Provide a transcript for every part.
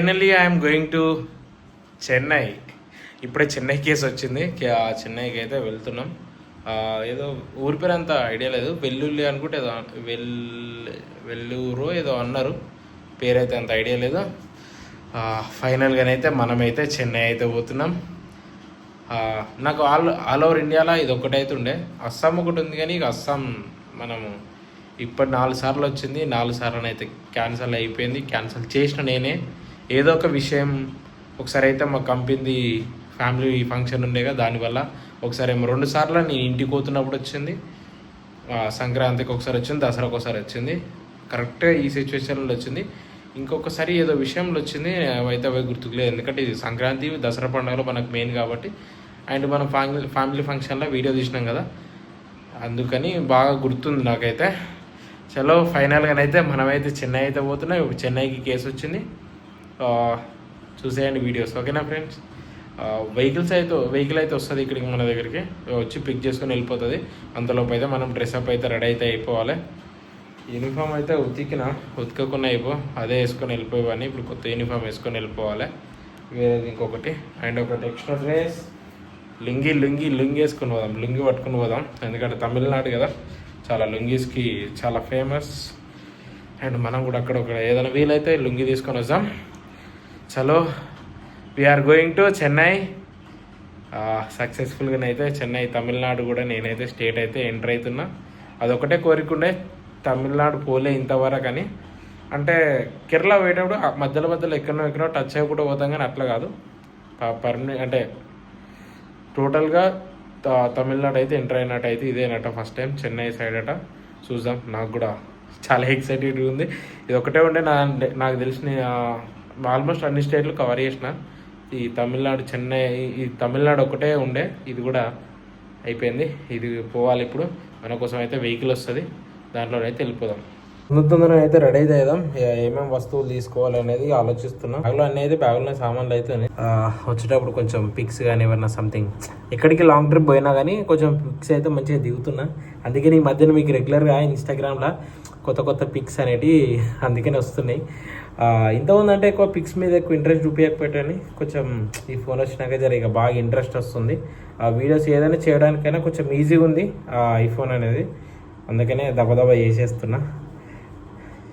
Finally I'm going to Chennai. ఇప్పుడే Chennai case వచ్చింది. చెన్నైకి అయితే వెళ్తున్నాం. ఏదో ఊరి పేరు అంత ఐడియా లేదు, వెల్లుల్లి అనుకుంటే ఏదో వెల్లూరు ఏదో అన్నారు, పేరైతే అంత ఐడియా లేదు. ఫైనల్గానైతే మనమైతే చెన్నై అయితే పోతున్నాం. నాకు ఆల్ ఓవర్ ఇండియాలో ఇది ఒకటైతే ఉండే, అస్సాం ఒకటి ఉంది, కానీ ఇక అస్సాం మనము ఇప్పటి 4 సార్లు వచ్చింది, 4 సార్లు అయితే క్యాన్సిల్ అయిపోయింది. క్యాన్సిల్ చేసిన నేనే ఏదో ఒక విషయం. ఒకసారి అయితే మా కంపెనీ ఫ్యామిలీ ఫంక్షన్ ఉండేగా, దానివల్ల ఒకసారి ఏమో 2 సార్లు నేను ఇంటికి పోతున్నప్పుడు వచ్చింది. సంక్రాంతికి ఒకసారి వచ్చింది, దసరాకి ఒకసారి వచ్చింది. కరెక్ట్గా ఈ సిచ్యువేషన్లో వచ్చింది. ఇంకొకసారి ఏదో విషయంలో వచ్చింది, అయితే అవి గుర్తుకులేదు. ఎందుకంటే ఇది సంక్రాంతి దసరా పండుగలో మనకు మెయిన్ కాబట్టి, అండ్ మనం ఫ్యామిలీ ఫంక్షన్లో వీడియో తీసినాం కదా, అందుకని బాగా గుర్తుంది నాకైతే. చలో ఫైనల్గానైతే మనమైతే చెన్నై అయితే పోతున్నాం. ఇప్పుడు చెన్నైకి కేసు వచ్చింది, చూసేయండి వీడియోస్, ఓకేనా ఫ్రెండ్స్. వెహికల్ అయితే వస్తుంది ఇక్కడికి మన దగ్గరికి వచ్చి పిక్ చేసుకొని వెళ్ళిపోతుంది. అంతలోపు అయితే మనం డ్రెస్అప్ అయితే రెడీ అయితే అయిపోవాలి. యూనిఫామ్ అయితే ఉతకకుండా అదే వేసుకొని వెళ్ళిపోయేవాడిని. ఇప్పుడు కొత్త యూనిఫామ్ వేసుకొని వెళ్ళిపోవాలి. వేరేది ఇంకొకటి, అండ్ ఒకటి ఎక్స్ట్రా డ్రెస్, లుంగి వేసుకొని పోదాం, లుంగి పట్టుకొని పోదాం. ఎందుకంటే తమిళనాడు కదా, చాలా లుంగీస్కి చాలా ఫేమస్. అండ్ మనం కూడా అక్కడ ఏదైనా వీలైతే లుంగి తీసుకొని వద్దాం. చలో వీఆర్ గోయింగ్ టు చెన్నై. సక్సెస్ఫుల్గానైతే చెన్నై తమిళనాడు కూడా నేనైతే స్టేట్ అయితే ఎంటర్ అవుతున్నా. అదొకటే కోరికుండే, తమిళనాడు పోలే ఇంతవరకు అని. అంటే కేరళ పోయేటప్పుడు మధ్యలో ఎక్కడో టచ్ అయ్యకుండా పోతాం, కానీ అట్లా కాదు అంటే టోటల్గా తమిళనాడు అయితే ఎంటర్ అయినట్టు అయితే ఇదేనట ఫస్ట్ టైం చెన్నై సైడ్ అట. చూద్దాం, నాకు కూడా చాలా ఎక్సైటెడ్గా ఉంది. ఇది ఒకటే ఉండే నాకు తెలిసిన ఆల్మోస్ట్ అన్ని స్టేట్లు కవర్ చేసిన. ఈ తమిళనాడు ఒకటే ఉండే, ఇది కూడా అయిపోయింది. ఇది పోవాలి ఇప్పుడు. మన కోసం అయితే వెహికల్ వస్తుంది, దాంట్లోనైతే వెళ్ళిపోదాం. తొందర అయితే రెడీ అయితే అవుదాం. ఏమేమి వస్తువులు తీసుకోవాలి అనేది ఆలోచిస్తున్నాం. బ్యాగ్లో అన్నీ అయితే బ్యాగ్లో సామాన్లు అయితే వచ్చేటప్పుడు కొంచెం పిక్స్ కానీ ఏమన్నా సంథింగ్, ఎక్కడికి లాంగ్ ట్రిప్ పోయినా కానీ కొంచెం పిక్స్ అయితే మంచిగా దిగుతున్నా. అందుకని ఈ మధ్యన మీకు రెగ్యులర్గా ఇన్స్టాగ్రామ్లో కొత్త పిక్స్ అనేవి అందుకనే వస్తున్నాయి. ఇంతకుముందు అంటే ఎక్కువ పిక్స్ మీద ఎక్కువ ఇంట్రెస్ట్ చూపించకపోయాని, కొంచెం ఈ ఫోన్ వచ్చినాక ఇక బాగా ఇంట్రెస్ట్ వస్తుంది. వీడియోస్ ఏదైనా చేయడానికైనా కొంచెం ఈజీగా ఉంది ఐఫోన్ అనేది, అందుకనే దబదబా చేసేస్తున్నా.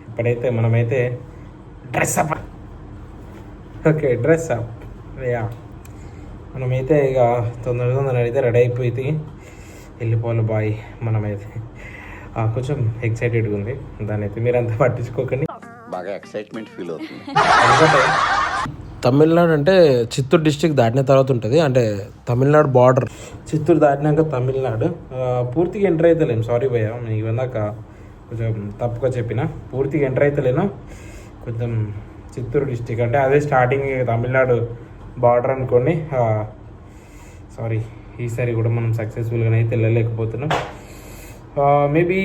ఇప్పుడైతే మనమైతే డ్రెస్అప్ యా మనమైతే ఇక తొందరగా అయితే రెడీ అయిపోయి వెళ్ళిపోవాలి బాయ్. మనమైతే కొంచెం ఎక్సైటెడ్గా ఉంది, దాన్ని అయితే మీరు అంతా పట్టించుకోకండి. బాగా ఎక్సైట్మెంట్ ఫీల్ అవుతుంది. ఎందుకంటే తమిళనాడు అంటే చిత్తూరు డిస్టిక్ దాటిన తర్వాత ఉంటుంది, అంటే తమిళనాడు బార్డర్. చిత్తూరు దాటినాక తమిళనాడు. పూర్తిగా ఎంటర్ అవుతలేము, సారీ భయ్యా, మీకు ఇందాక కొంచెం తప్పుగా చెప్పిన. పూర్తిగా ఎంటర్ అవుతలేను, కొంచెం చిత్తూరు డిస్టిక్ అంటే అదే స్టార్టింగ్ తమిళనాడు బార్డర్ అనుకోండి. సారీ, ఈసారి కూడా మనం సక్సెస్ఫుల్గా అయితే వెళ్ళలేకపోతున్నాం. మేబీ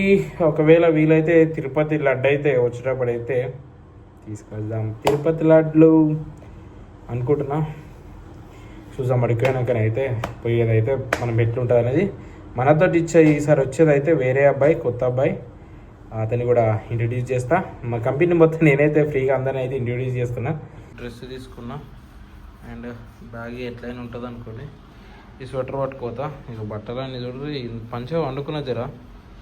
ఒకవేళ వీలైతే తిరుపతి లడ్డు అయితే వచ్చేటప్పుడైతే తీసుకెళ్దాం. తిరుపతి లడ్లు అనుకుంటున్నా, చూసాం. అడిగిపోయినాకనైతే పోయేదైతే మనం ఎట్లుంటుంది అనేది మనతో ఈసారి వచ్చేదైతే వేరే అబ్బాయి, కొత్త అబ్బాయి. అతన్ని కూడా ఇంట్రడ్యూస్ చేస్తా. మా కంపెనీ మొత్తం నేనైతే ఫ్రీగా అందరిని అయితే ఇంట్రడ్యూస్ చేస్తున్నా. డ్రెస్ తీసుకున్నా, అండ్ బ్యాగ్ ఎట్లయినా ఉంటుంది అనుకోండి. ఈ స్వెటర్ పట్టుకోతా. ఇక బట్టలు అన్ని చూడు మంచిగా వండుకున్నా జరా.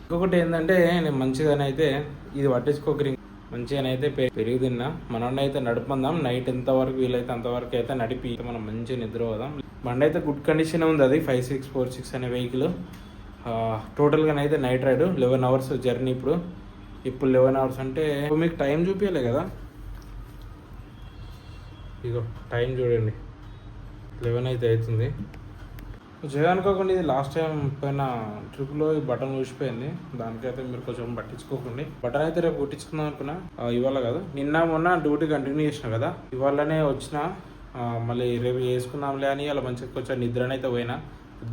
ఇంకొకటి ఏంటంటే నేను మంచిగానైతే ఇది పట్టించుకోకరి, మంచిగానైతే పెరుగు తిన్నా. మనోడిని అయితే నడుపుకుందాం. నైట్ ఎంతవరకు వీలైతే అంతవరకు అయితే నడిపి మనం మంచిగా నిద్ర పోదాం. బండి అయితే గుడ్ కండిషన్ ఉంది, అది 5646 అనే వెహికల్. టోటల్గానైతే నైట్ రైడ్ 11 అవర్స్ జర్నీ. ఇప్పుడు 11 అవర్స్ అంటే మీకు టైం చూపించలే కదా, ఇగో టైం చూడండి, 11 అయితే అవుతుంది. చేయనుకోకండి, ఇది లాస్ట్ టైం పోయిన ట్రిప్లో ఈ బటన్ ఊసిపోయింది. దానికైతే మీరు కొంచెం పట్టించుకోకండి. బటన్ అయితే రేపు కుట్టించుకుందాం అనుకున్నా, ఇవాళ కాదు, మొన్న డ్యూటీ కంటిన్యూ చేసిన కదా, ఇవాళనే వచ్చిన. మళ్ళీ రేపు వేసుకుందాంలే అని అలా మంచిగా కొంచెం నిద్రనైతే పోయినా.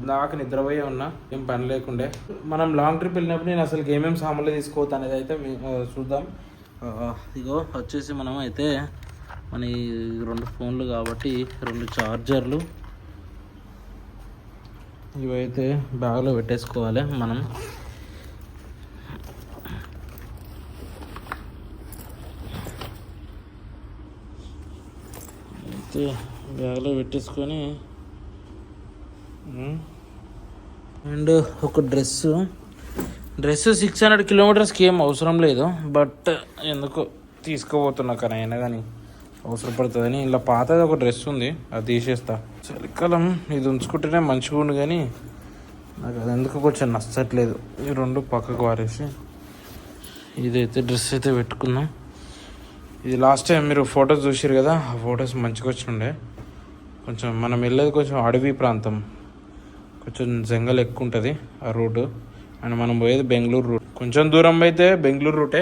నాకు నిద్రపోయే ఉన్నా, ఏం పని లేకుండే. మనం లాంగ్ ట్రిప్ వెళ్ళినప్పుడు నేను అసలు ఏమేమి సామాన్లు తీసుకోవద్దు అనేది అయితే చూద్దాం. ఇగో వచ్చేసి మనం అయితే మన ఈ 2 ఫోన్లు కాబట్టి 2 చార్జర్లు ఇవైతే బ్యాగ్లో పెట్టేసుకోవాలి మనం. అయితే బ్యాగ్లో పెట్టేసుకొని అండ్ ఒక డ్రెస్సు 600 కిలోమీటర్స్కి ఏం అవసరం లేదు, బట్ ఎందుకు తీసుకుపోతున్నా కానీ అయినా కానీ అవసరం పడుతుందని. ఇలా పాతది ఒక డ్రెస్ ఉంది, అది తీసేస్తా. చలికాలం ఇది ఉంచుకుంటేనే మంచిగా ఉండు, కానీ నాకు అది ఎందుకు కొంచెం నచ్చట్లేదు. ఈ రెండు పక్కకు వారేసి ఇదైతే డ్రెస్ అయితే పెట్టుకుందాం. ఇది లాస్ట్ టైం మీరు ఫొటోస్ చూసారు కదా, ఆ ఫొటోస్ మంచిగా వచ్చిండే. కొంచెం మనం వెళ్ళేది కొంచెం అడవి ప్రాంతం, కొంచెం జంగల్ ఎక్కువ ఉంటుంది ఆ రూటు. అండ్ మనం పోయేది బెంగళూరు రూట్. కొంచెం దూరం అయితే బెంగళూరు రూటే,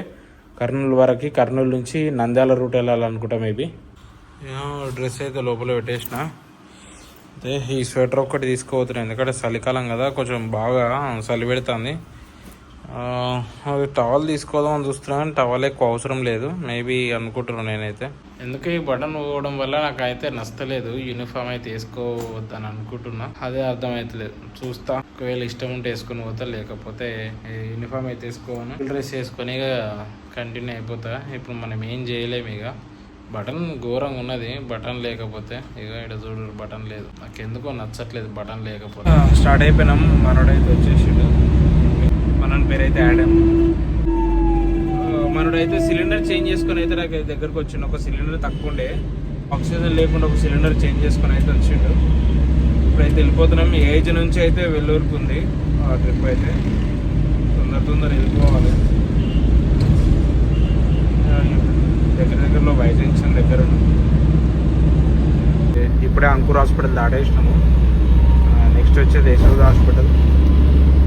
కర్నూలు వరకు. కర్నూలు నుంచి నంద్యాల రూట్ వెళ్ళాలనుకుంటా మేబీ. డ్రెస్ అయితే లోపల పెట్టేసిన. అయితే ఈ స్వెటర్ ఒక్కటి తీసుకోవద్దును, ఎందుకంటే చలికాలం కదా, కొంచెం బాగా చలి పెడుతుంది. అది టవల్ తీసుకోదామని చూస్తున్నాను, కానీ టవల్ ఎక్కువ అవసరం లేదు మేబీ అనుకుంటున్నాను నేనైతే. ఎందుకు ఈ బటన్ పోవడం వల్ల నాకు అయితే నచ్చలేదు. యూనిఫామ్ అయితే వేసుకోవద్దని అనుకుంటున్నా, అదే అర్థమవుతలేదు. చూస్తా, ఒకవేళ ఇష్టం ఉంటే వేసుకొని పోతా, లేకపోతే యూనిఫామ్ అయితే వేసుకోను. డ్రెస్ వేసుకొని ఇక కంటిన్యూ అయిపోతా. ఇప్పుడు మనం ఏం చేయలేము, ఇక బటన్ ఘోరంగా ఉన్నది. బటన్ లేకపోతే ఇక ఇక్కడ చూడు, బటన్ లేదు. నాకు ఎందుకో నచ్చట్లేదు బటన్ లేకపోతే. స్టార్ట్ అయిపోయినాం. మనోడైతే వచ్చేసిండు. మనోని పేరు అయితే యాడమ్. మనోడైతే సిలిండర్ చేంజ్ చేసుకొని అయితే నాకు దగ్గరకు వచ్చిండు. ఒక సిలిండర్ తక్కువ ఉండే, ఆక్సిజన్ లేకుండా ఒక సిలిండర్ చేంజ్ చేసుకొని అయితే వచ్చిండు. ఇప్పుడైతే వెళ్ళిపోతున్నాం. ఏజ్ నుంచి అయితే వెల్లూరుకు ఉంది ఆ ట్రిప్ అయితే. తొందర వెళ్ళిపోవాలి. దగ్గరలో వైజ్ జంక్షన్ దగ్గర ఇప్పుడే అంకుర్ హాస్పిటల్ దాటేసినాము. నెక్స్ట్ వచ్చేది యశోద హాస్పిటల్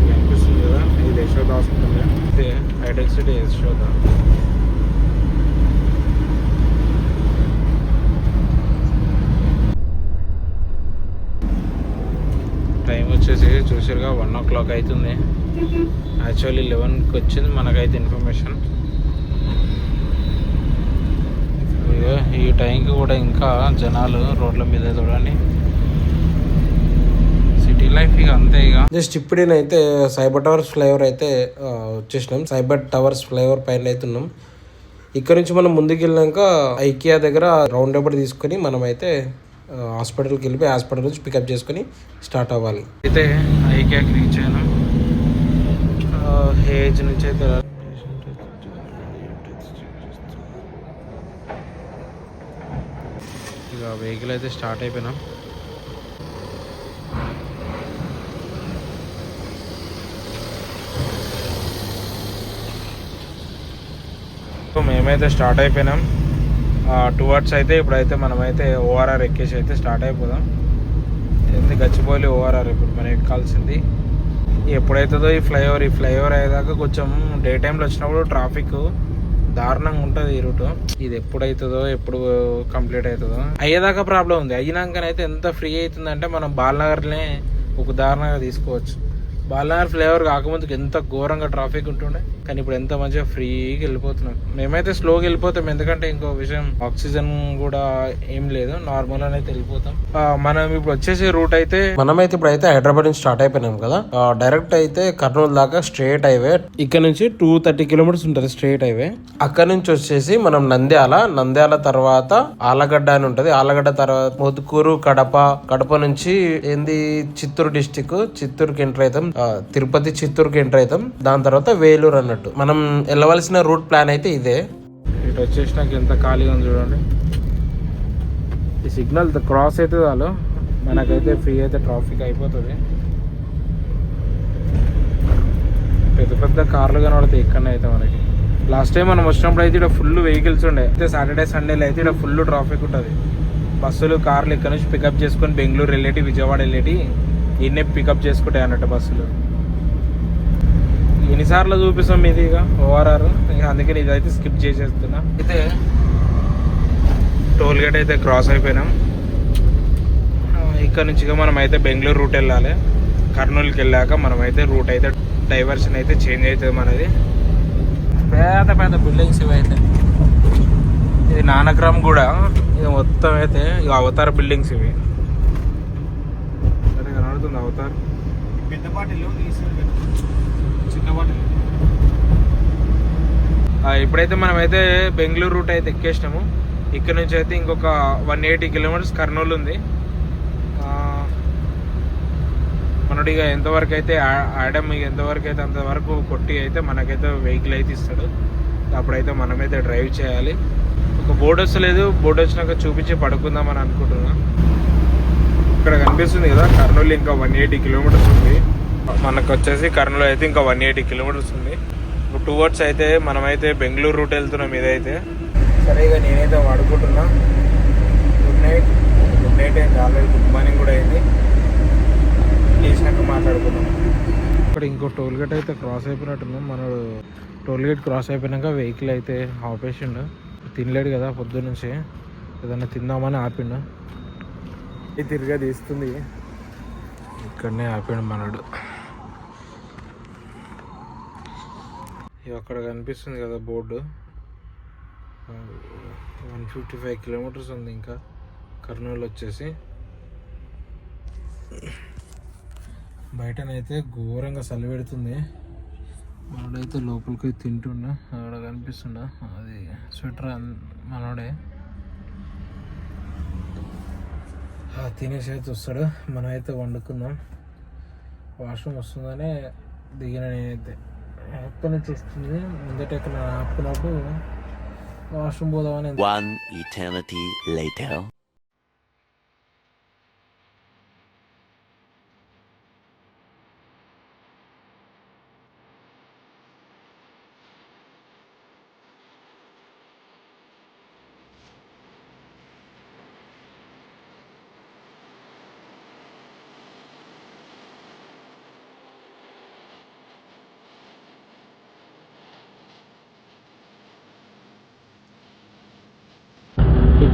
కనిపిస్తుంది కదా, ఇది యశోద హాస్పిటల్. అయితే హైటెక్ సిటీ యశోద. టైం వచ్చేసి చూసారుగా 1 o'clock అవుతుంది. యాక్చువల్లీ 11కి వచ్చింది మనకైతే ఇన్ఫర్మేషన్. ఈ టైంకి కూడా ఇంకా జనాలు రోడ్ల మీద చూడండి. సిటీ లైఫ్ ఇక అంతే. ఇక జస్ట్ ఇప్పుడేనైతే సైబర్ టవర్స్ ఫ్లైఓవర్ అయితే వచ్చేసినాం. సైబర్ టవర్స్ ఫ్లైఓవర్ పైన అయితే ఉన్నాం. ఇక్కడ నుంచి మనం ముందుకు వెళ్ళాక ఐకియా దగ్గర రౌండ్ అబౌట్ తీసుకొని మనం అయితే హాస్పిటల్కి వెళ్ళిపోయి హాస్పిటల్ నుంచి పికప్ చేసుకొని స్టార్ట్ అవ్వాలి. అయితే ఐకియాకి రీచ్ అయినాం. ఏజ్ నుంచి అయితే ఇక వెహికల్ అయితే స్టార్ట్ అయిపోయినాం. మేమైతే స్టార్ట్ అయిపోయినాం. టువర్డ్స్ అయితే ఇప్పుడైతే మనమైతే ఓఆర్ఆర్ ఎక్కేసి అయితే స్టార్ట్ అయిపోదాం. ఎందుకు గచ్చిపోయి ఓఆర్ఆర్ ఇప్పుడు మనం ఎక్కాల్సింది. ఎప్పుడైతుందో ఈ ఫ్లైఓవర్ అయ్యేదాకా కొంచెం డే టైంలో వచ్చినప్పుడు ట్రాఫిక్ దారుణంగా ఉంటుంది ఈ రూట్. ఇది ఎప్పుడైతుందో, ఎప్పుడు కంప్లీట్ అవుతుందో అయ్యేదాకా ప్రాబ్లం ఉంది. అయినాకనైతే ఎంత ఫ్రీ అవుతుందంటే మనం బాలనగర్నే ఒక ఉదాహరణగా తీసుకోవచ్చు. బాలనగర్ ఫ్లైఓవర్ కాకముందుకు ఎంత ఘోరంగా ట్రాఫిక్ ఉంటుండే, కానీ ఇప్పుడు ఎంత మంచిగా ఫ్రీగా వెళ్ళిపోతున్నాం. మేమైతే స్లోగా వెళ్ళిపోతాం, ఎందుకంటే ఇంకో విషయం ఆక్సిజన్ కూడా ఏం లేదు, నార్మల్ అయితే వెళ్ళిపోతాం. మనం ఇప్పుడు వచ్చేసి రూట్ అయితే మనమైతే ఇప్పుడైతే హైదరాబాద్ నుంచి స్టార్ట్ అయిపోయినాం కదా. డైరెక్ట్ అయితే కర్నూలు దాకా స్ట్రేట్ హైవే. ఇక్కడ నుంచి 230 కిలోమీటర్స్ ఉంటుంది స్ట్రేట్ హైవే. అక్కడ నుంచి వచ్చేసి మనం నంద్యాల తర్వాత ఆలగడ్డ అని ఉంటది. ఆలగడ్డ తర్వాత ముదుకూరు, కడప నుంచి ఏంది చిత్తూరు డిస్టిక్, చిత్తూరుకి ఎంటర్ అవుతాం. తిరుపతి, చిత్తూరుకి ఎంటర్ అవుతాం. దాని తర్వాత వేలూరు అన్నట్టు. మనం వెళ్ళవలసిన రూట్ ప్లాన్ అయితే ఇదే. ఇటు వచ్చేసి నాకు ఎంత ఖాళీగా ఉంది చూడండి. ఈ సిగ్నల్ క్రాస్ అయితే చాలు మనకైతే ఫ్రీ అయితే ట్రాఫిక్ అయిపోతుంది. పెద్ద కార్లు కనబడతాయి ఇక్కడనే అయితే మనకి. లాస్ట్ టైం మనం వచ్చినప్పుడు అయితే ఇక్కడ ఫుల్ వెహికల్స్ ఉండే. అయితే సాటర్డే సండేలో అయితే ఇక్కడ ఫుల్ ట్రాఫిక్ ఉంటుంది. బస్సులు, కార్లు ఇక్కడ నుంచి పికప్ చేసుకొని బెంగళూరు వెళ్ళేటి, విజయవాడ వెళ్ళేటి ఇన్నే పికప్ చేసుకుంటాయి అన్నట్టు బస్సులు. ఎన్నిసార్లు చూపిస్తాం ఇది ఇక ఓఆర్ఆర్, అందుకని ఇదైతే స్కిప్ చేసేస్తున్నా. అయితే టోల్ గేట్ అయితే క్రాస్ అయిపోయినాం. ఇక్కడ నుంచి మనం అయితే బెంగళూరు రూట్ వెళ్ళాలి. కర్నూలుకి వెళ్ళాక మనం అయితే రూట్ అయితే డైవర్షన్ అయితే చేంజ్ అవుతుంది మనది. పెద్ద బిల్డింగ్స్ ఇవి అయితే. ఇది నానక్రమ్ కూడా, ఇది మొత్తం అయితే ఇక అవతార్ బిల్డింగ్స్ ఇవి. కనబడుతుంది అవతార్. పెద్ద పాటిలో చిన్న పాటిలో. ఇప్పుడైతే మనమైతే బెంగళూరు రూట్ అయితే ఎక్కేసినాము. ఇక్కడ నుంచి అయితే ఇంకొక 180 కిలోమీటర్స్ కర్నూలు ఉంది. మనడు ఇక ఎంతవరకు అయితే ఆడమ్ ఎంతవరకు అయితే అంతవరకు కొట్టి అయితే మనకైతే వెహికల్ అయితే ఇస్తాడు. అప్పుడైతే మనమైతే డ్రైవ్ చేయాలి. ఒక బోర్డు వస్తలేదు, బోర్డు వచ్చినాక చూపించి పడుకుందామని అనుకుంటున్నా. ఇక్కడ కనిపిస్తుంది కదా కర్నూలు ఇంకా 180 కిలోమీటర్స్ ఉంది. మనకు వచ్చేసి కర్నూలు అయితే ఇంకా 180 కిలోమీటర్స్ ఉంది. ఇప్పుడు టువర్డ్స్ అయితే మనమైతే బెంగళూరు రూట్ వెళ్తున్నాం. ఇదైతే సరే ఇక నేనైతే వాడుకుంటున్నా. Good night. గుడ్ నైట్ అయింది ఆల్రెడీ, గుడ్ మార్నింగ్ కూడా అయింది. లేచినాక మాట్లాడుకుందాం. ఇక్కడ ఇంకో టోల్ గేట్ అయితే క్రాస్ అయిపోయినట్టున్నాం. మన టోల్ గేట్ క్రాస్ అయిపోయినాక వెహికల్ అయితే ఆపేసిండు. తినలేడు కదా పొద్దు నుంచి, ఏదన్నా తిందామని ఆపిండు. తిరిగా తీస్తుంది, ఇక్కడనే ఆపాడు మనడు. అక్కడ కనిపిస్తుంది కదా బోర్డు, 155 కిలోమీటర్స్ ఉంది ఇంకా కర్నూలు వచ్చేసి. బయటనైతే ఘోరంగా చలి పెడుతుంది. మనోడైతే లోపలికి తింటుండ, అక్కడ కనిపిస్తుండ అది స్వెటర్ మనోడే. తినేసి అయితే వస్తాడు. మనమైతే వండుకుందాం. వాష్రూమ్ వస్తుందనే దిగిన నేనైతే. ఎక్కడి నుంచి వస్తుంది ముందట ఎక్కడ ఆపుకున్నప్పుడు వాష్రూమ్ పోదామని. One eternity later.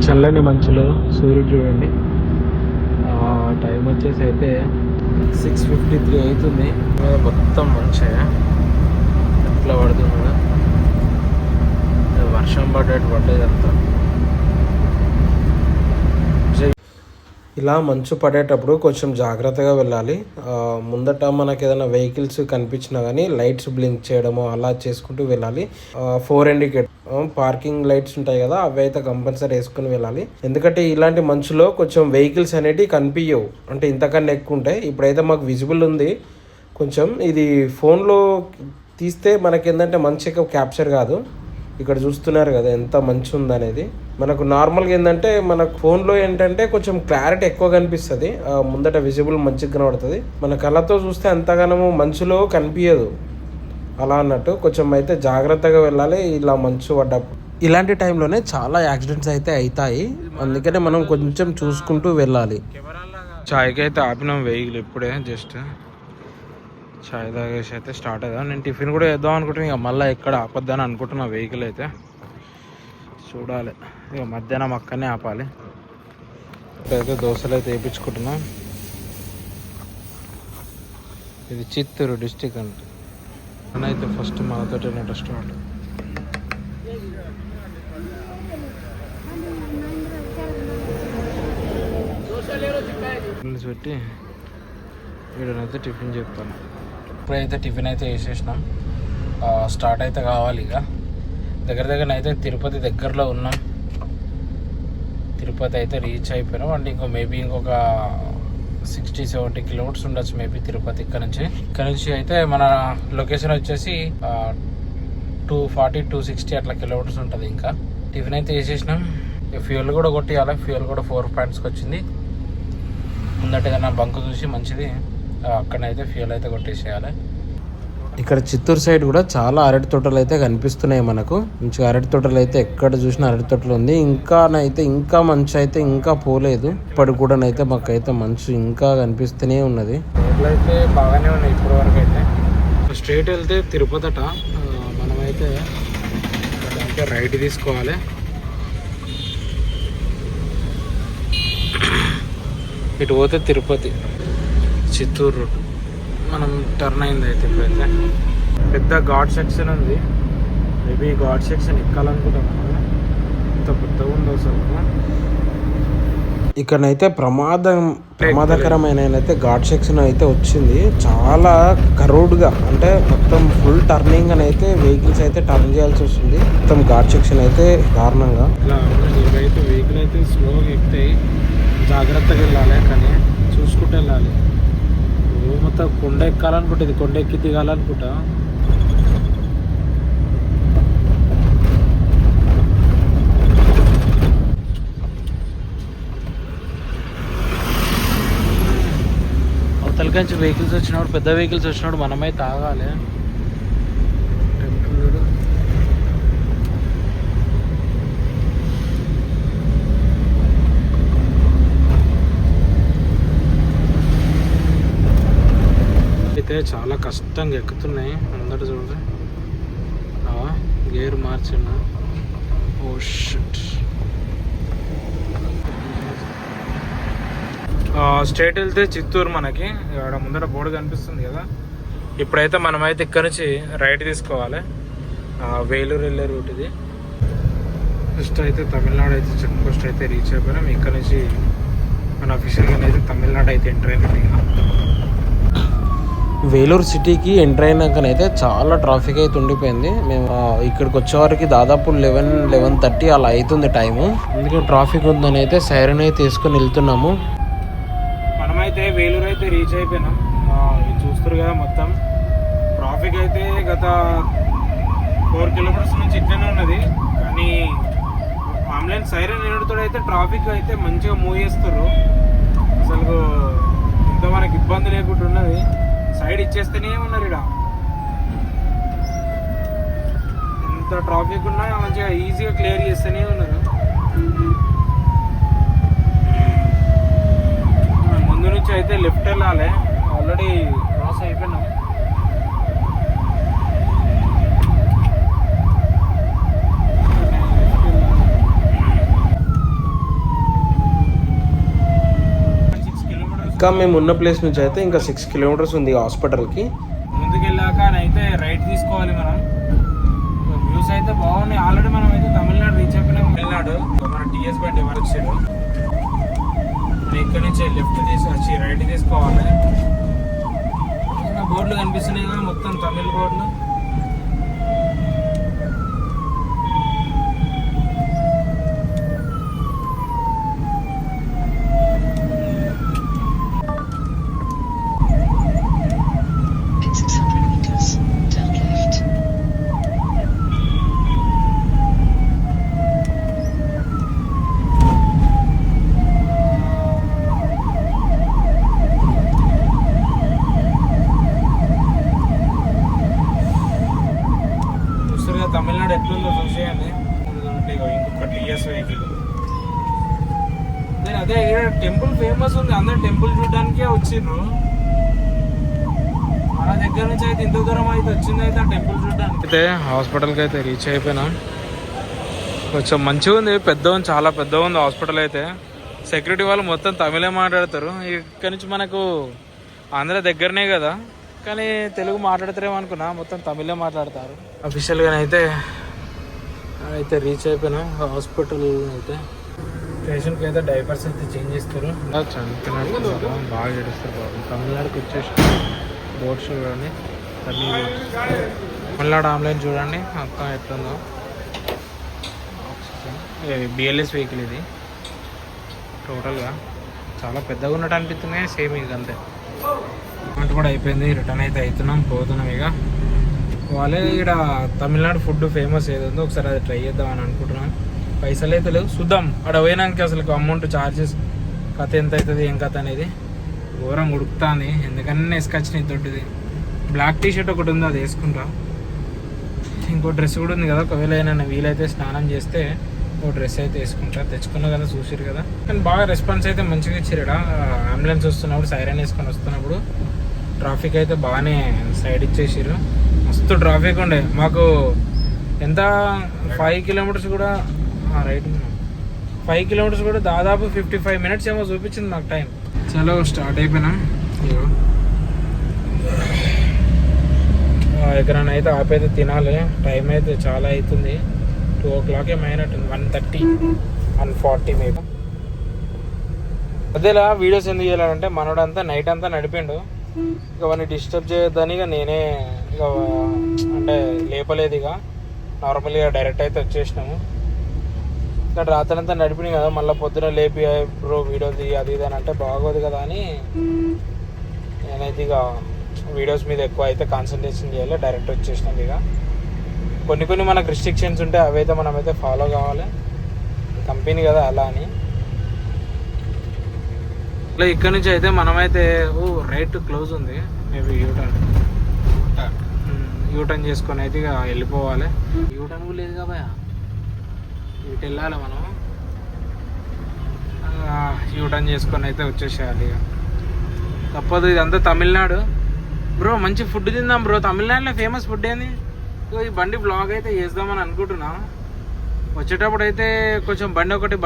చల్లని మంచులో సూర్యుడు చూడండి. టైం వచ్చేసి అయితే 6:53 అవుతుంది. మొత్తం మంచే ఎట్లా పడుతుంది కదా, వర్షం పడ్డదంతా. ఇలా మంచు పడేటప్పుడు కొంచెం జాగ్రత్తగా వెళ్ళాలి. ముందట మనకి ఏదైనా వెహికల్స్ కనిపించినా కానీ లైట్స్ బ్లింక్ చేయడము అలా చేసుకుంటూ వెళ్ళాలి. 4 ఇండికేటర్ పార్కింగ్ లైట్స్ ఉంటాయి కదా, అవి అయితే కంపల్సరీ వేసుకుని వెళ్ళాలి. ఎందుకంటే ఇలాంటి మంచులో కొంచెం వెహికల్స్ అనేటివి కనిపించవు, అంటే ఇంతకన్నా ఎక్కువ ఉంటాయి. ఇప్పుడైతే మాకు విజిబుల్ ఉంది కొంచెం. ఇది ఫోన్లో తీస్తే మనకి ఏంటంటే మంచి ఎక్కువ క్యాప్చర్ కాదు. ఇక్కడ చూస్తున్నారు కదా ఎంత మంచి ఉందనేది. మనకు నార్మల్గా ఏంటంటే మనకు ఫోన్లో ఏంటంటే కొంచెం క్లారిటీ ఎక్కువ కనిపిస్తుంది, ముందట విజిబుల్ మంచిగా కనబడుతుంది. మన కళ్ళతో చూస్తే అంతగానము మంచులో కనిపించదు అలా అన్నట్టు. కొంచెం అయితే జాగ్రత్తగా వెళ్ళాలి ఇలా మంచు పడ్డప్పుడు. ఇలాంటి టైంలోనే చాలా యాక్సిడెంట్స్ అయితే అవుతాయి, అందుకనే మనం కొంచెం చూసుకుంటూ వెళ్ళాలి. చాయ్కి అయితే ఆపినాం వెహికల్ ఇప్పుడే. జస్ట్ చాయ్ తాగేసి అయితే స్టార్ట్ అవుదాం. నేను టిఫిన్ కూడా వేద్దాం అనుకుంటున్నాను. ఇక మళ్ళీ ఎక్కడ ఆపొద్దని అనుకుంటున్నా వెహికల్ అయితే. చూడాలి, ఇక మధ్యాహ్నం అక్కడనే ఆపాలి. ఇప్పుడైతే దోశలు అయితే వేయించుకుంటున్నాం. ఇది చిత్తూరు డిస్టిక్ అంటే అయితే ఫస్ట్ మనతోటి స్టార్ట్. పెట్టి వీడనైతే టిఫిన్ చెప్తాను. ఇప్పుడైతే టిఫిన్ అయితే వేసేసినాం. స్టార్ట్ అయితే కావాలి. ఇక దగ్గర అయితే తిరుపతి దగ్గరలో ఉన్నాం. తిరుపతి అయితే రీచ్ అయిపోయినాం. అంటే మేబీ ఇంకొక 60-70 కిలోమీటర్స్ ఉండొచ్చు మేబీ తిరుపతి. ఇక్కడ నుంచి అయితే మన లొకేషన్ వచ్చేసి 240-260 అట్లా కిలోమీటర్స్ ఉంటుంది. ఇంకా టిఫిన్ అయితే వేసేసినాం. ఫ్యూయల్ కూడా కొట్టియాలి. ఫ్యూయల్ కూడా 4 పాయింట్స్కి వచ్చింది. ముందట ఏదైనా బంక్ చూసి మంచిది అక్కడనైతే ఫ్యూయల్ అయితే కొట్టేసేయాలి. ఇక్కడ చిత్తూరు సైడ్ కూడా చాలా అరటి తోటలు అయితే కనిపిస్తున్నాయి మనకు. మంచిగా అరటి తోటలు అయితే ఎక్కడ చూసినా అరటి తోటలు ఉంది. ఇంకా మంచు అయితే ఇంకా పోలేదు. ఇప్పటికి కూడా అయితే మాకైతే మంచు ఇంకా కనిపిస్తూనే ఉన్నది. రోడ్లు అయితే బాగానే ఉన్నాయి ఇప్పటి వరకు అయితే. స్ట్రైట్ వెళ్తే తిరుపతి అట. మనమైతే రైట్ తీసుకోవాలి. ఇటు పోతే తిరుపతి, చిత్తూరు రోడ్ మనం టర్న్ అయింది. అయితే ఇప్పుడైతే పెద్ద ఘాట్ సెక్షన్ ఉంది. మేబీ ఘాట్ సెక్షన్ ఎక్కాలనుకుంటాం. ఎంత పెద్దగా ఉందో అసలు. ఇక్కడనైతే ప్రమాదకరమైన అయితే ఘాట్ సెక్షన్ అయితే వచ్చింది. చాలా కరోడ్గా అంటే మొత్తం ఫుల్ టర్నింగ్ అని అయితే వెహికల్స్ అయితే టర్న్ చేయాల్సి వస్తుంది. మొత్తం ఘాట్ సెక్షన్ అయితే దారుణంగా. ఇవైతే వెహికల్ అయితే స్లోగా ఎక్కుతాయి, జాగ్రత్తగా వెళ్ళాలి, కానీ చూసుకుంటూ వెళ్ళాలి. మొత్తం కొండ ఎక్కాలనుకుంటుంది, కొండ ఎక్కి దిగాలనుకుంటా. అవతలకంచి వెహికల్స్ వచ్చినప్పుడు, పెద్ద వెహికల్స్ వచ్చినప్పుడు మనమైతే తాగాలి. టెంపుల్ అయితే చాలా కష్టంగా ఎక్కుతున్నాయి. అందరూ చూడండి, గేర్ మార్చిన. Oh shit. స్ట్రైట్ వెళ్తే చిత్తూరు, మనకి ఇక్కడ ముందర బోర్డు కనిపిస్తుంది కదా. ఇప్పుడైతే మనమైతే ఇక్కడ నుంచి రైట్ తీసుకోవాలి, వేలూరు వెళ్ళే రూట్ ఇది. ఫస్ట్ అయితే తమిళనాడు అయితే చెక్ పోస్ట్ అయితే రీచ్ అయిపోయినాం. ఇక్కడ నుంచి మన అఫీషియల్గా అయితే తమిళనాడు అయితే ఎంటర్ అయినట్టు. వేలూరు సిటీకి ఎంటర్ అయినాకనైతే చాలా ట్రాఫిక్ అయితే ఉండిపోయింది. మేము ఇక్కడికి వచ్చేవారికి దాదాపు 11:30 అలా అవుతుంది టైము. అందుకే ట్రాఫిక్ ఉందని అయితే సైరన్ అయితే తీసుకొని వెళ్తున్నాము. మనమైతే వేలూరు అయితే రీచ్ అయిపోయినాం. చూస్తారు కదా, మొత్తం ట్రాఫిక్ అయితే గత 4 కిలోమీటర్స్ నుంచి ఇట్లనే ఉన్నది. కానీ అంబులెన్స్ సైరన్ ఎడుతూ అయితే ట్రాఫిక్ అయితే మంచిగా మూవ్ చేస్తారు. అసలు ఇంత మనకి ఇబ్బంది లేకుండా ఉన్నది. సైడ్ ఇచ్చేస్తేనే ఉన్నారు ఇక్కడ. ఎంత ట్రాఫిక్ ఉన్నా మంచిగా ఈజీగా క్లియర్ చేస్తూనే ఉన్నారు. ముందు నుంచి అయితే లెఫ్ట్ వెళ్ళాలి, ఆల్రెడీ క్రాస్ అయిపోయినాం. ఇంకా మేము ఉన్న ప్లేస్ నుంచి అయితే ఇంకా 6 కిలోమీటర్స్ ఉంది హాస్పిటల్కి. ముందుకెళ్ళాక అయితే రైట్ తీసుకోవాలి మనం. వ్యూస్ అయితే బాగున్నాయి. ఆల్రెడీ మనం అయితే తమిళనాడు రీచ్ అయిపోయినాం. తమిళనాడు మన టీఎస్ బండి ఎవరు వచ్చారు. ఇక్కడ నుంచి లెఫ్ట్ వచ్చి రైట్ తీసుకోవాలి. బోర్డులు కనిపిస్తున్నాయి కదా, మొత్తం తమిళ బోర్డులు. తమిళనాడు ఎట్లుందో చూసేయండి. ఇంకొక టీఎస్ వెహికల్. నేను అదే టెంపుల్ ఫేమస్ ఉంది, అందరు టెంపుల్ చూడడానికే వచ్చిర్రు. మన దగ్గర నుంచి అయితే ఇంత దూరం అయితే వచ్చింది అయితే ఆ టెంపుల్ చూడడానికి. అయితే హాస్పిటల్కి అయితే రీచ్ అయిపోయినా. కొంచెం మంచిగా ఉంది, చాలా పెద్దగా ఉంది హాస్పిటల్ అయితే. సెక్యూరిటీ వాళ్ళు మొత్తం తమిళే మాట్లాడతారు. ఇక్కడ నుంచి మనకు ఆంధ్ర దగ్గరనే కదా, కానీ తెలుగు మాట్లాడతారేమో అనుకున్నా, మొత్తం తమిళే మాట్లాడతారు. అఫీషియల్గానైతే అయితే రీచ్ అయిపోయినాం హాస్పిటల్. అయితే పేషెంట్కి అయితే డైపర్స్ అయితే చేంజ్ చేస్తారు. చనిపోయినట్టు బాగా ఏడుస్తారు బాబు. తమిళనాడుకి వచ్చేసి బోర్డ్స్ చూడండి, తమిళనాడు ఆన్లైన్ చూడండి మొత్తం ఎట్లుందో. బిఎల్ఎస్ వెహికల్ ఇది. టోటల్గా చాలా పెద్దగా ఉన్నట్టు అనిపిస్తుంది, సేమ్ ఇది అంతే. పేమెంట్ కూడా అయిపోయింది, రిటర్న్ అయితే పోతున్నాం. ఇక వాళ్ళే ఇక్కడ తమిళనాడు ఫుడ్ ఫేమస్ ఏదో ఉందో ఒకసారి అది ట్రై చేద్దామని అనుకుంటున్నాం. పైసలు అయితే లేవు, చూద్దాం. అక్కడ పోయినాక అసలు అమౌంట్ ఛార్జెస్ కథ ఎంత అవుతుంది ఏం కథ అనేది. ఘోరం ఉడుకుతుంది, ఎందుకన్నా వేసుకొచ్చినాయి దొడ్డిది. బ్లాక్ టీషర్ట్ ఒకటి ఉంది, అది వేసుకుంటా. ఇంకో డ్రెస్ కూడా ఉంది కదా, ఒకవేళ ఏమైనా వీలైతే స్నానం చేస్తే ఓ డ్రెస్ అయితే వేసుకుంటా. తెచ్చుకున్నా కదా, చూసిరు కదా. కానీ బాగా రెస్పాన్స్ అయితే మంచిగా ఇచ్చారు. ఇక్కడ అంబులెన్స్ వస్తున్నప్పుడు, సైరన్ వేసుకొని వస్తున్నప్పుడు ట్రాఫిక్ అయితే బాగానే సైడ్ ఇచ్చేసారు. మస్తు ట్రాఫిక్ ఉండే. మాకు ఎంత 5 కిలోమీటర్స్ కూడా రైట్ 5 కిలోమీటర్స్ కూడా దాదాపు 55 మినిట్స్ ఏమో చూపించింది నాకు టైం. చలో స్టార్ట్ అయిపోయినాం. ఎక్కడైనా అయితే ఆపైతే తినాలి. టైం అయితే చాలా అవుతుంది, 2 o'clock ఏమైనట్టుంది. 1:30 1:40 మేబీ. అదేలా వీడియోస్ ఎందుకు చేయాలంటే మనోడంతా నైట్ అంతా నడిపిండు, ఇక వాడిని డిస్టర్బ్ చేయొద్దని ఇక నేనే ఇక అంటే లేపలేదు, ఇక నార్మల్గా డైరెక్ట్ అయితే వచ్చేసినాము. ఇక్కడ రాత్రంతా నడిపినాయి కదా, మళ్ళీ పొద్దున లేపి బ్రో వీడియో తీయ అది ఇది అని అంటే బాగోదు కదా అని నేనైతే ఇక వీడియోస్ మీద ఎక్కువ అయితే కాన్సన్ట్రేషన్ చేయాలి, డైరెక్ట్ వచ్చేసినాం. ఇక కొన్ని మనకు రిస్ట్రిక్షన్స్ ఉంటాయి, అవైతే మనమైతే ఫాలో కావాలి, కంపెనీ కదా అలా అని. ఇలా ఇక్కడ నుంచి అయితే మనమైతే రైట్ క్లోజ్ ఉంది, మేబీ యూటర్న్ చేసుకొని అయితే ఇక వెళ్ళిపోవాలి. యూటర్న్ కూడా లేదు కదా, ఇటు వెళ్ళాలి మనం, యూటర్న్ చేసుకొని అయితే వచ్చేసేయాలి ఇక తప్పదు. ఇదంతా తమిళనాడు బ్రో, మంచి ఫుడ్ తిందాం బ్రో. తమిళనాడులో ఫేమస్ ఫుడ్ ఏంది? ఈ బండి బ్లాగ్ అయితే చేద్దామని అనుకుంటున్నా. వచ్చేటప్పుడు అయితే కొంచెం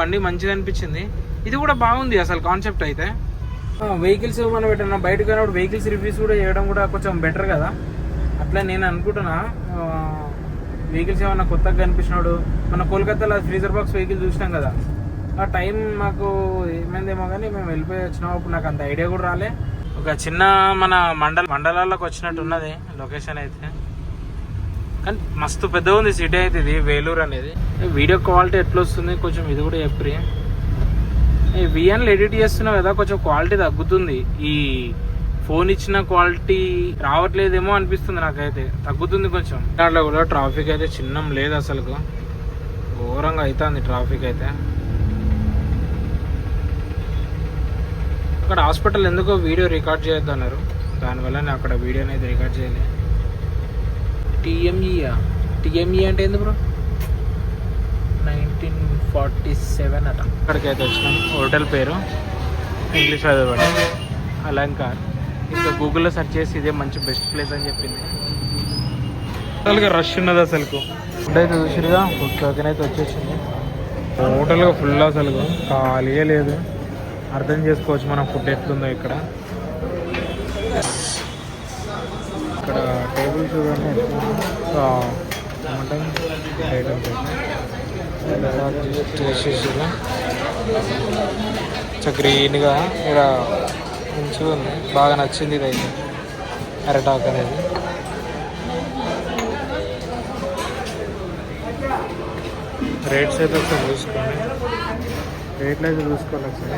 బండి మంచిగా అనిపించింది. ఇది కూడా బాగుంది అసలు కాన్సెప్ట్ అయితే. వెహికల్స్ మనం పెట్టిన బయటకు వెళ్ళినప్పుడు వెహికల్స్ రివ్యూస్ కూడా చేయడం కూడా కొంచెం బెటర్ కదా, అట్లా నేను అనుకుంటున్నా. వెహికల్స్ ఏమన్నా కొత్తగా కనిపించినాడు, మన కోల్కతాలో ఫ్రీజర్ బాక్స్ వెహికల్ చూసినాం కదా, ఆ టైం మాకు ఏమైందేమో కానీ మేము వెళ్ళిపోయి వచ్చినాం. అప్పుడు నాకు అంత ఐడియా కూడా రాలే. ఒక చిన్న మన మండలాల్లోకి వచ్చినట్టు ఉన్నది లొకేషన్ అయితే, కానీ మస్తు పెద్దగా ఉంది సిటీ అయితే ఇది వేలూరు అనేది. వీడియో క్వాలిటీ ఎట్లా వస్తుంది కొంచెం ఇది కూడా చెప్పి. విఎన్లు ఎడిట్ చేస్తున్నావు కదా, కొంచెం క్వాలిటీ తగ్గుతుంది. ఈ ఫోన్ ఇచ్చిన క్వాలిటీ రావట్లేదేమో అనిపిస్తుంది నాకైతే, తగ్గుతుంది కొంచెం. దాంట్లో కూడా ట్రాఫిక్ అయితే చిన్నం లేదు అసలు, ఘోరంగా అవుతుంది ట్రాఫిక్ అయితే. అక్కడ హాస్పిటల్ ఎందుకో వీడియో రికార్డ్ చేయొద్దు అన్నారు, దానివల్ల నేను అక్కడ వీడియో అనేది రికార్డ్ చేయలేదు. టీఎంఈ అంటే ఏంది బ్రో? 1947 అట. అక్కడికైతే వచ్చినాం. హోటల్ పేరు ఇంగ్లీష్ చదవండి, అలంకార్. ఇంకా గూగుల్లో సెర్చ్ చేసి ఇదే మంచి బెస్ట్ ప్లేస్ అని చెప్పింది. అసలుగా రష్ ఉన్నది అసలు. ఫుడ్ అయితే చూసిరుగా, ఫుడ్ టోకెన్ అయితే వచ్చేసింది. హోటల్గా ఫుల్ అసలు ఖాళీగా లేదు, అర్థం చేసుకోవచ్చు మనం ఫుడ్ ఎట్లుందో ఇక్కడ. ఇక్కడ టేబుల్ చూడండి ఐటమ్స్ చేసేసిగా గ్రీన్గా ఇక్కడ మంచిగా ఉంది, బాగా నచ్చింది ఇది అయితే అరటాక్ అనేది. రేట్స్ అయితే ఒకసారి చూసుకోండి, రేట్లు అయితే చూసుకోవాలి ఒకసారి.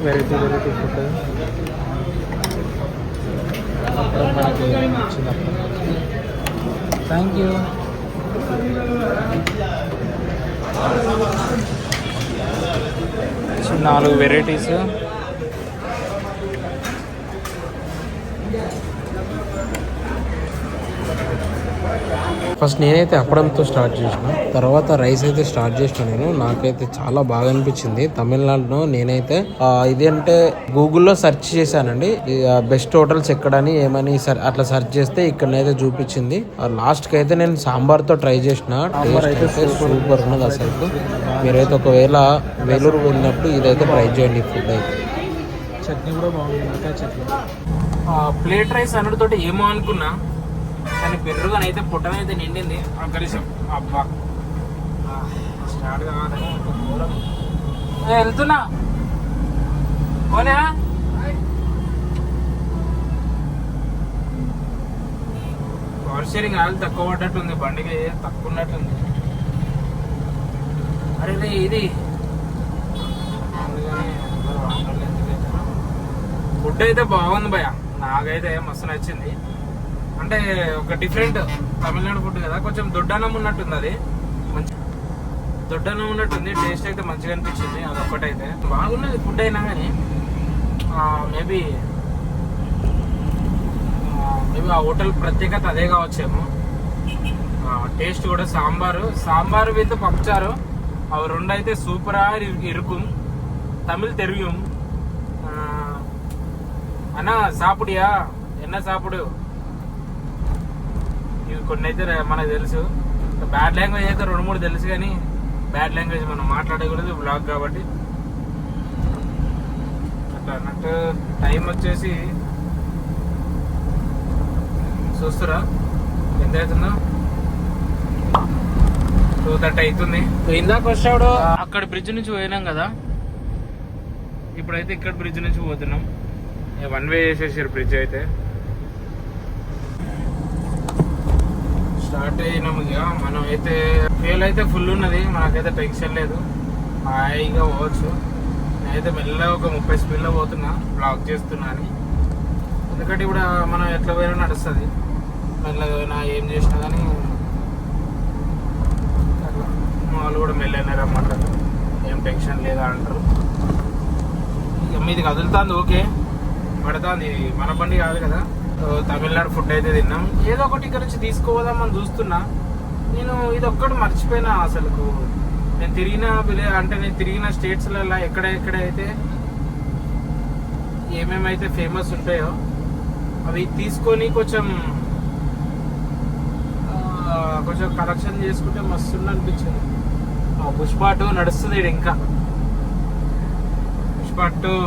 వెరైటీ ఫుడ్ అప్పుడు మనకి నచ్చింది. Thank you. నాలుగు వెరైటీస్. ఫస్ట్ నేనైతే అప్పడంతో స్టార్ట్ చేసిన, తర్వాత రైస్ అయితే స్టార్ట్ చేసిన నేను. నాకైతే చాలా బాగా అనిపించింది. తమిళనాడులో నేనైతే ఇదేంటే గూగుల్లో సెర్చ్ చేశానండి, బెస్ట్ హోటల్స్ ఎక్కడని ఏమని అట్లా సెర్చ్ చేస్తే ఇక్కడనైతే చూపించింది. లాస్ట్కి అయితే నేను సాంబార్తో ట్రై చేసిన, టేస్ట్ అయితే సూపర్ ఉన్నది అసలు. మీరైతే ఒకవేళ వేలూరు వెళ్ళినప్పుడు ఇదైతే ట్రై చేయండి. ఫుడ్ అయితే చట్నీ కూడా బాగుంది, చట్నీ. ప్లేట్ రైస్ అన్నటితోటి ఏమో అనుకున్నా, కానీ పెరుగుగానైతే పుట్టనైతే నిండింది. కలిసి అబ్బా స్టార్ట్ కావాలని వెళ్తున్నా. పోనా పవర్ షేరింగ్ రాలి తక్కువ పడ్డట్టుంది, బండికి తక్కువ ఉన్నట్టుంది. అరే ఇది ఫుడ్ అయితే బాగుంది భయ, నాకైతే మస్తు నచ్చింది. అంటే ఒక డిఫరెంట్ తమిళనాడు ఫుడ్ కదా, కొంచెం దొడ్డన్నం ఉన్నట్టుంది, అది మంచి దొడ్డన్నం ఉన్నట్టుంది. టేస్ట్ అయితే మంచిగా అనిపించింది, అదొక్కటైతే బాగున్నది ఫుడ్ అయినా కానీ. మేబీ ఆ హోటల్ ప్రత్యేకత అదే కావచ్చేమో. టేస్ట్ కూడా సాంబారు విత్ పప్పుచారు, అవి రెండు అయితే సూపరా ఇరుకుం. తమిళ్ తెరియం అన్నా సాపుడియా ఎన్న సాపుడు. ఇవి కొన్ని అయితే మనకు తెలుసు, బ్యాడ్ లాంగ్వేజ్ అయితే 2-3 తెలుసు, కానీ బ్యాడ్ లాంగ్వేజ్ మనం మాట్లాడకూడదు బ్లాగ్ కాబట్టి. అట్లా అన్నట్టు టైం వచ్చేసి చూస్తురా ఎంత అవుతుందో. 2:30 అవుతుంది. ఇందాక వచ్చాడు అక్కడ బ్రిడ్జ్ నుంచి పోయినాం కదా, ఇప్పుడైతే ఇక్కడ బ్రిడ్జ్ నుంచి పోతున్నాం. 1 వే చేసేసారు బ్రిడ్జ్ అయితే. స్టార్ట్ అయినాము ఇక. మనం అయితే ఫ్యూల్ అయితే ఫుల్ ఉన్నది, మనకైతే టెన్షన్ లేదు, హాయిగా పోవచ్చు. నేనైతే మెల్లగా ఒక 30 స్పీడ్లో పోతున్నా, బ్లాక్ చేస్తున్నా అని. ఎందుకంటే ఇప్పుడు మనం ఎట్లా పోయినా నడుస్తుంది, మెల్లగా పోయినా ఏం చేసినా కానీ. అట్లా మా వాళ్ళు కూడా మెల్లగా రమ్మంటారు, ఏం టెన్షన్ లేదా అంటారు. ఇక మీది కదులుతుంది, ఓకే పడుతుంది, మన బండి కాదు కదా. తమిళనాడు ఫుడ్ అయితే తిన్నాం. ఏదో ఒకటి ఇక్కడ నుంచి తీసుకోదామని చూస్తున్నా. నేను ఇది ఒక్కటి మర్చిపోయినా అసలు. నేను తిరిగిన స్టేట్స్లలో ఎక్కడైతే ఏమేమైతే ఫేమస్ ఉంటాయో అవి తీసుకొని కొంచెం కలెక్షన్ చేసుకుంటే మస్తు అనిపించింది. పుష్ప 2 నడుస్తుంది ఇంకా. పుష్ప 2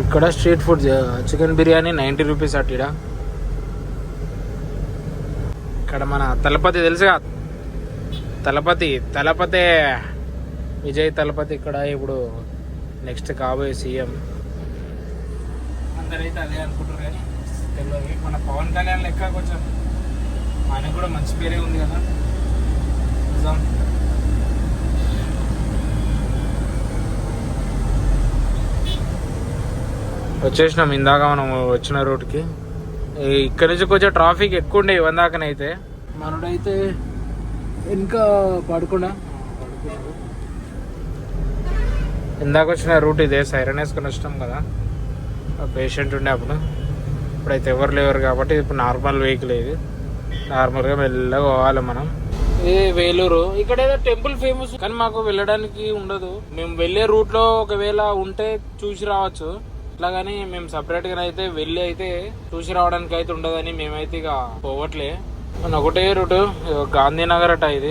ఇక్కడ street food chicken biryani 90 rupees అట్టిడా. ఇక్కడ మన తలపతి తెలుసుగా, తలపతి విజయ్ తలపతి ఇక్కడ ఇప్పుడు నెక్స్ట్ కాబోయే సీఎం. అందరైతే అదే అనుకుంటారు కానీ తెలియదు. మన పవన్ కళ్యాణ్ లెక్క కొంచెం ఆయనకు కూడా మంచి పేరే ఉంది కదా. నిజం. వచ్చేసినాం ఇందాక మనం వచ్చిన రోడ్కి. ఇక్కడ నుంచి కొంచెం ట్రాఫిక్ ఎక్కువ ఉండే ఇందాకనైతే. మనడైతే ఇంకా పడుకున్నాడు. ఇందాక వచ్చిన రూట్ ఇదే, సైరన్ వేసుకొని వచ్చినాం కదా. పేషెంట్ ఉండే అప్పుడు, ఇప్పుడైతే ఎవరు లేవరు కాబట్టి ఇప్పుడు నార్మల్ వెహికల్ ఇది. నార్మల్గా మెల్లగా పోవాలి మనం. ఇది వేలూరు. ఇక్కడ ఏదో టెంపుల్ ఫేమస్ కానీ మాకు వెళ్ళడానికి ఉండదు. మేము వెళ్ళే రూట్లో ఒకవేళ ఉంటే చూసి రావచ్చు, అట్లాగని మేము సపరేట్ గా అయితే వెళ్ళి అయితే చూసి రావడానికి అయితే ఉండదని మేమైతే ఇక పోవట్లే. మన ఒకటే రూట్ గాంధీనగర్ అట ఇది.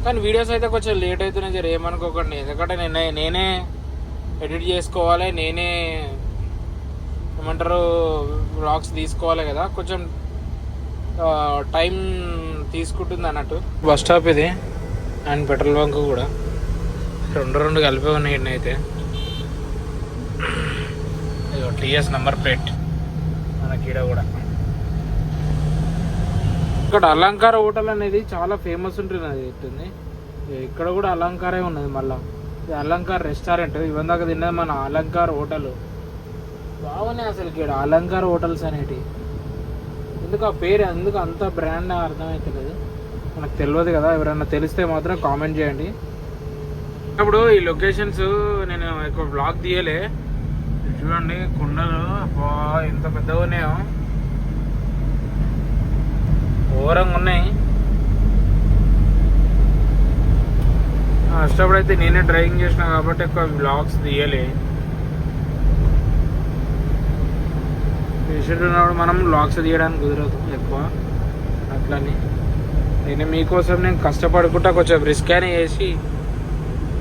కానీ వీడియోస్ అయితే కొంచెం లేట్ అవుతున్నాయి, జర ఏమనుకోకండి. ఎందుకంటే నేనే ఎడిట్ చేసుకోవాలి, నేనే ఏమంటారు వ్లాగ్స్ తీసుకోవాలి కదా, కొంచెం టైం తీసుకుంటుంది అన్నట్టు. బస్ స్టాప్ ఇది అండ్ పెట్రోల్ బంక్ కూడా రెండు కలిపి ఉన్నాయి అయితే. టీఎస్ నంబర్ ప్లేట్ మనకి ఈడ కూడా. ఇక్కడ అలంకార హోటల్ అనేది చాలా ఫేమస్ ఉంటుంది. ఇక్కడ కూడా అలంకారే ఉన్నది. మళ్ళీ ఇది అలంకార్ రెస్టారెంట్. ఇవందాక తిన్నది మన అలంకార్ హోటల్. బాగున్నాయి అసలు ఇక్కడ అలంకార్ హోటల్స్ అనేటి. ఎందుకు ఆ పేరు, ఎందుకు అంత బ్రాండ్ అర్థమవుతలేదు, మనకు తెలియదు కదా. ఎవరైనా తెలిస్తే మాత్రం కామెంట్ చేయండి. ఇప్పుడు ఈ లొకేషన్స్ నేను ఎక్కువ బ్లాగ్ తీయలే. చూడండి కొండలు ఎంత పెద్దగా ఉన్నాయో, ఘోరంగా ఉన్నాయి. అష్టపడైతే నేనే డ్రైవింగ్ చేసిన కాబట్టి ఎక్కువ బ్లాగ్స్ తీయలే. పేషెంట్ ఉన్నప్పుడు మనం బ్లాగ్స్ తీయడానికి కుదరదు ఎక్కువ. అట్లని మీకోసం నేను కష్టపడుకుంటా కొంచెం రిస్క్ అని చేసి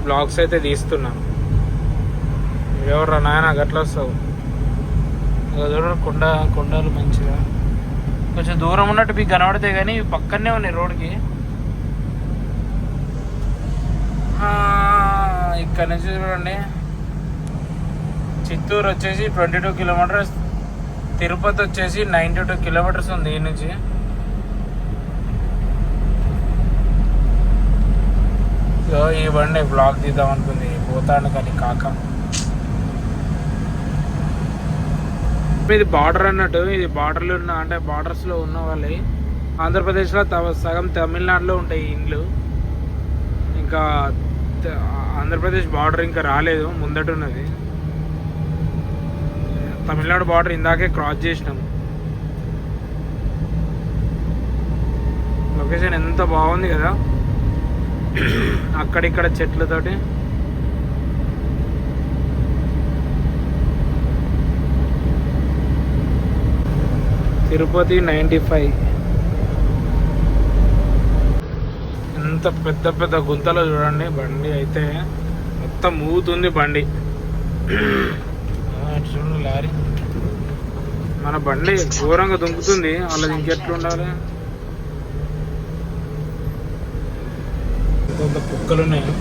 బ్లాగ్స్ అయితే తీస్తున్నాను. ఎవరు నాయన గట్లా వస్తావు కొండలు మంచిగా కొంచెం దూరం ఉన్నట్టు మీకు కనబడతాయి కానీ పక్కనే ఉన్నాయి రోడ్కి. ఇక్కడ నుంచి చూడండి, చిత్తూరు వచ్చేసి 22 కిలోమీటర్స్, తిరుపతి వచ్చేసి 92 కిలోమీటర్స్ ఉంది ఈ నుంచి. ఈ బండి బ్లాగ్ తీద్దాం అనుకుంది, పోతాను కానీ కాక. ఇది బార్డర్ అన్నట్టు. ఇది బార్డర్లో ఉన్న అంటే బార్డర్స్లో ఉన్న వాళ్ళే. ఆంధ్రప్రదేశ్లో సగం తమిళనాడులో ఉంటాయి ఇండ్లు. ఇంకా ఆంధ్రప్రదేశ్ బార్డర్ ఇంకా రాలేదు, ముందట ఉన్నది. తమిళనాడు బార్డర్ ఇందాకే క్రాస్ చేసినాం. లొకేషన్ ఎంత బాగుంది కదా, అక్కడిక్కడ చెట్లతోటి. తిరుపతి 95. ఎంత పెద్ద పెద్ద గుంతలో చూడండి. బండి అయితే మొత్తం ఊగుతుంది బండి. చూడండి లారీ, మన బండి ఘోరంగా దుంకుతుంది. వాళ్ళది ఇంకెట్లా ఉండాలి. ఎంత కుక్కలు ఉన్నాయో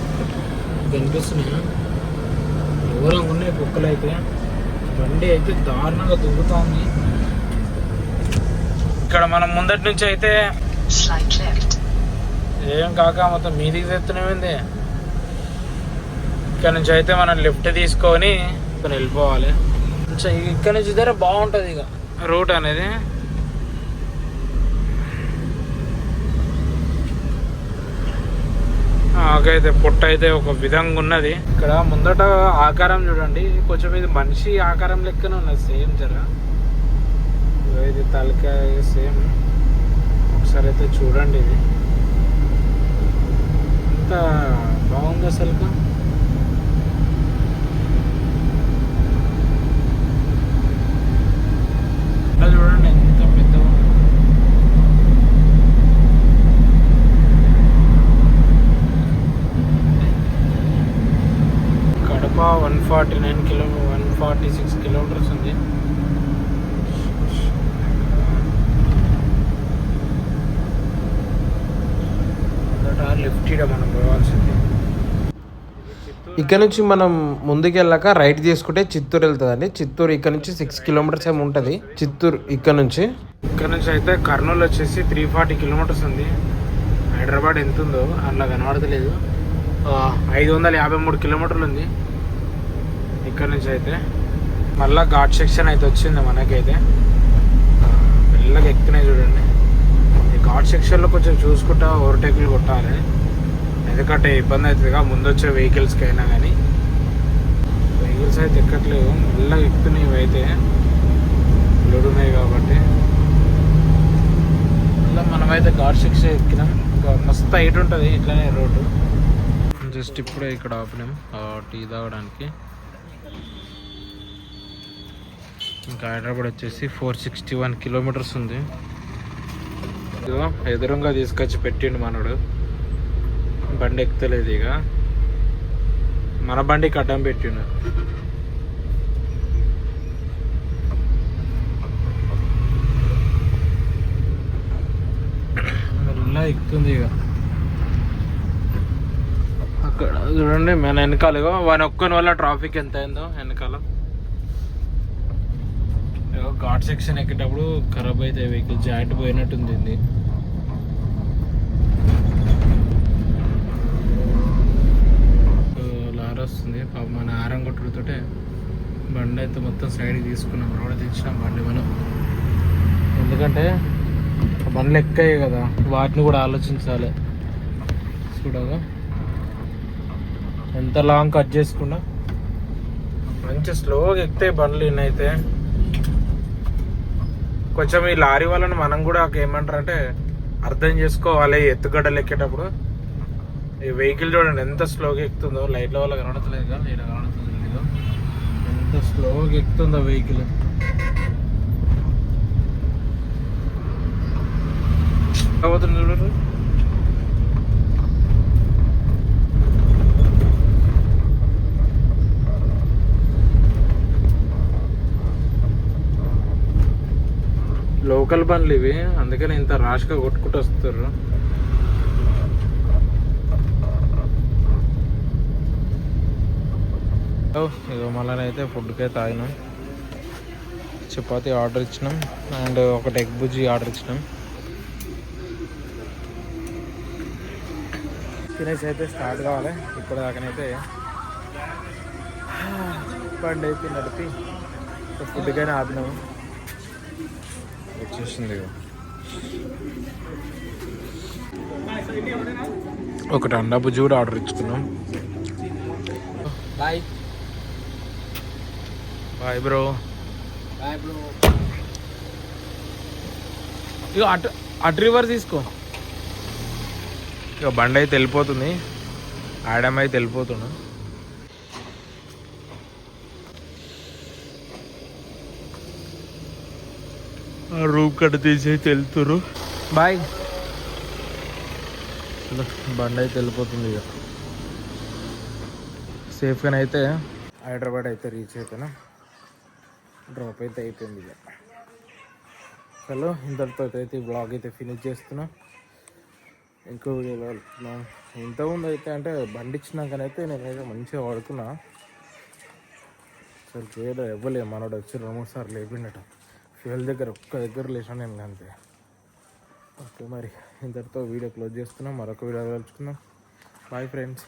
కనిపిస్తున్నాయా, ఘోరంగా ఉన్నాయి కుక్కలు అయితే. బండి అయితే దారుణంగా దుబ్బుతోంది. ఇక్కడ మనం ముందటి నుంచి అయితే ఏం కాక మొత్తం మీదికి తెస్తున్నామేంది. ఇక్కడ నుంచి అయితే మనం లిఫ్ట్ తీసుకొని ఇక్కడ వెళ్ళిపోవాలి. ఇక్కడ నుంచి దగ్గర బాగుంటుంది ఇక రూట్ అనేది. నాకైతే పుట్ట అయితే ఒక విధంగా ఉన్నది. ఇక్కడ ముందట ఆకారం చూడండి, కొంచెం ఇది మనిషి ఆకారం లెక్కనే ఉన్నది సేమ్. జర ఇది తలకాయ సేమ్. ఒకసారి అయితే చూడండి, ఇది ఎంత బాగుంది అసలు. చూడండి ఎంత పెద్దగా. కడప 146 కిలోమీటర్స్ ఉంది. లిఫ్ట్ మనం పోవాల్సింది. ఇక్కడ నుంచి మనం ముందుకు వెళ్ళాక రైట్ తీసుకుంటే చిత్తూరు వెళ్తుందండి. చిత్తూరు ఇక్కడ నుంచి 6 కిలోమీటర్స్ ఏమి ఉంటుంది. చిత్తూరు ఇక్కడ నుంచి అయితే కర్నూలు వచ్చేసి 340 కిలోమీటర్స్ ఉంది. హైదరాబాద్ ఎంత ఉందో అట్లా కనబడతలేదు. 553 కిలోమీటర్లు ఉంది ఇక్కడ నుంచి అయితే. మళ్ళీ ఘాట్ సెక్షన్ అయితే వచ్చింది మనకైతే. మెల్లగా ఎక్కుతున్నాయి చూడండి. ఈ ఘాట్ సెక్షన్లో కొంచెం చూసుకుంటా ఓవర్టేకులు కొట్టాలి, ఎందుకంటే ఇబ్బంది అవుతుందిగా ముందు వచ్చే వెహికల్స్కి అయినా. కానీ వెహికల్స్ అయితే ఎక్కట్లేవు, మెల్లగా ఎక్కుతున్నాయి ఇవైతే లోడ్ ఉన్నాయి కాబట్టి. మళ్ళీ మనమైతే ఘాట్ సెక్షన్ ఎక్కినాం. ఇంకా మస్తు హైట్ ఉంటుంది ఇట్లనే రోడ్డు. జస్ట్ ఇప్పుడే ఇక్కడ ఆపినాం టీ తాగడానికి. ఇంకా హైదరాబాద్ వచ్చేసి 461 కిలోమీటర్స్ ఉంది. ఎదురుగా తీసుకొచ్చి పెట్టిండు మనోడు. బండి ఎక్కుతలేదు ఇక, మన బండికి అడ్డం పెట్టిండు. మెల్లగా ఎక్కుతుంది ఇక. అక్కడ చూడండి మన వెనకాల వాని ఒక్కని వల్ల ట్రాఫిక్ ఎంత అయిందో వెనకాల. ఘాట్ సెక్షన్ ఎక్కేటప్పుడు ఖరాబ్ అయితే వెహికల్ జాయింట్ పోయినట్టుంది. లారీ వస్తుంది పాపం, మన ఆరం కొట్టుడుతోటే బండి అయితే మొత్తం సైడ్కి తీసుకున్నాం. రోడ్ తెచ్చినాం బండి మనం, ఎందుకంటే బండ్లు ఎక్కాయి కదా, వాటిని కూడా ఆలోచించాలి. చూడగా ఎంత లాంగ్ కట్ చేసుకున్నా మంచి స్లోగా ఎక్కుతాయి బండ్లు. ఇన్నైతే కొంచెం ఈ లారీ వాళ్ళని మనం కూడా ఏమంటారు అంటే అర్థం చేసుకోవాలి. ఎత్తుగడ్డలు ఎక్కేటప్పుడు ఈ వెహికల్ చూడండి ఎంత స్లోగా ఎక్కుతుందో. లైట్ల వల్ల కనబడతలేదు కదా, ఇక్కడ కనబడుతుంది లేదు ఎంత స్లోగా ఎక్కుతుందో వెహికల్. కాబోతుంది చూడరు. లోకల్ బండ్లు ఇవి, అందుకని ఇంత రాష్గా కొట్టుకుంటూ వస్తారు. ఇదో మళ్ళీ ఫుడ్కి అయితే ఆగినాం. చపాతీ ఆర్డర్ ఇచ్చినాం అండ్ ఒకటి ఎగ్ బుజ్జి ఆర్డర్ ఇచ్చినాం. తినేసి అయితే స్టార్ట్ కావాలి. ఇప్పుడు దాకానైతే బండి అయితే నడిపి ఫుడ్కైనా ఆపినాము. వచ్చేసింది ఒకటి అండా బుజ్జి కూడా ఆర్డర్ ఇచ్చుకున్నాం. Bye bye bro. ఇక అటు రివర్ తీసుకో. ఇక బండి అయితే వెళ్ళిపోతుంది, ఆడమ్ అయితే వెళ్ళిపోతున్నా. రూమ్ కట్ట తీసి అయితే వెళ్తురు. బాయ్. బండి అయితే వెళ్ళిపోతుంది ఇక. సేఫ్గానే అయితే హైదరాబాద్ అయితే రీచ్ అయిపోయినా. డ్రాప్ అయితే అయిపోయింది ఇక. చలో ఇంతటితో అయితే ఈ బ్లాగ్ అయితే ఫినిష్ చేస్తున్నా. ఇంకో వీడియోలో వెళ్తున్నాం. ఇంతకుముందు అయితే అంటే బండి ఇచ్చినాకనైతే నేనైతే మంచిగా పడుకున్నా. అసలు చేయడం ఇవ్వలే, మనోడు వచ్చి 2-3 సార్లు లేపిండట. ఫ్యూయల్ దగ్గర ఒక్క దగ్గర లేచాను నేను అంతే. ఓకే మరి ఇంతటితో వీడియో క్లోజ్ చేస్తున్నాం. మరొక వీడియో కలుసుకుందాం. Bye friends.